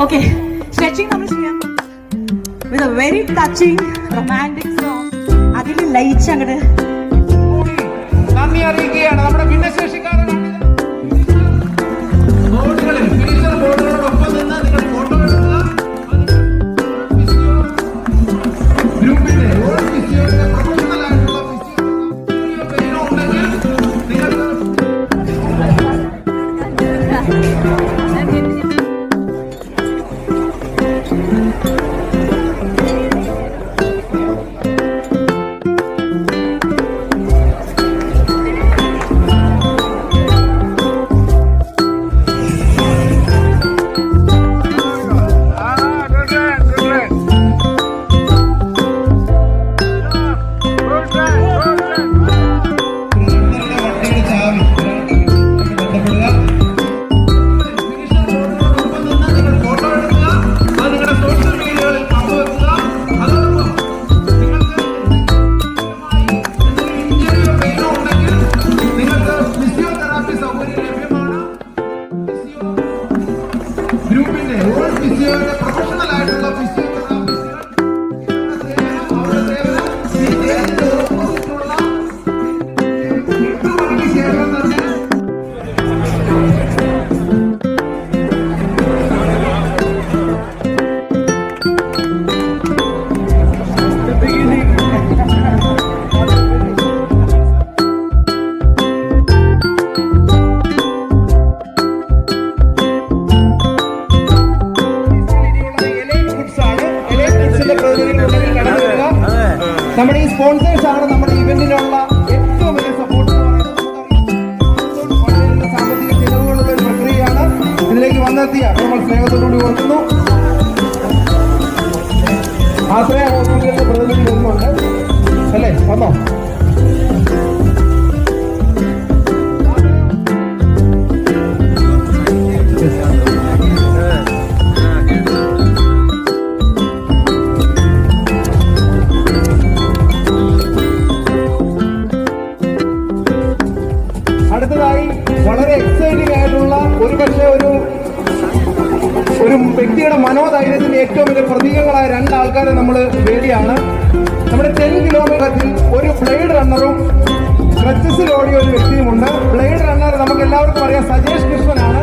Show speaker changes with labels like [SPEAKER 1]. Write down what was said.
[SPEAKER 1] Okay, stretching നമ്മൾ ചെയ്യാം with a very touching romantic song. അതിൽ ലയിച്ച് അങ്ങോട്ട്
[SPEAKER 2] നന്ദി അറിയിക്കുകയാണ് നമ്മുടെ ഭിന്നശേഷിക്കാരനാണ്. ബോർഡുകളോടൊപ്പം നിന്ന് നിങ്ങൾ ഫോട്ടോ എടുക്കുക. ഗ്രൂപ്പിന്റെ ഓരോ ഫിസിയോയുടെ പ്രൊഫഷണൽ ആയിട്ടുള്ള ഫിസിയോ ഉണ്ടെങ്കിൽ നിങ്ങൾക്ക് ഗ്രൂപ്പിന്റെ ഓരോ ഫിസിയോയുടെ പ്രൊഫഷണൽ ആയിട്ടുള്ള നമ്മുടെ ഈ സ്പോൺസേഴ്സ് ആണ് നമ്മുടെ ഇവന്റിനുള്ള ഏറ്റവും വലിയ സപ്പോർട്ട് എന്ന് പറയുന്നത്. സാമ്പത്തിക ചെലവുകളുള്ള ഒരു പ്രക്രിയയാണ്. ഇതിലേക്ക് വന്നെത്തിയ നമ്മൾ സ്നേഹത്തോടുകൂടി ഓർക്കുന്നു. ആശ്രയ ഹോസ്പിറ്റലിന്റെ പ്രതിനിധി ഒന്നുണ്ട് അല്ലേ, വന്നോ? അടുത്തതായി വളരെ എക്സൈറ്റിംഗ് ആയിട്ടുള്ള ഒരു വ്യക്തിയുടെ മനോധൈര്യത്തിന്റെ ഏറ്റവും വലിയ പ്രതീകങ്ങളായ രണ്ടാൾക്കാരെ നമ്മൾ വേദിയാണ്. നമ്മുടെ 10 കിലോമീറ്ററിൽ ഒരു ബ്ലേഡ് റണ്ണറും ക്രച്ചസിൽ ഓടിയ ഒരു വ്യക്തിയുമുണ്ട്. ബ്ലേഡ് റണ്ണർ നമുക്ക് എല്ലാവർക്കും അറിയാം, സജേഷ് കൃഷ്ണനാണ്.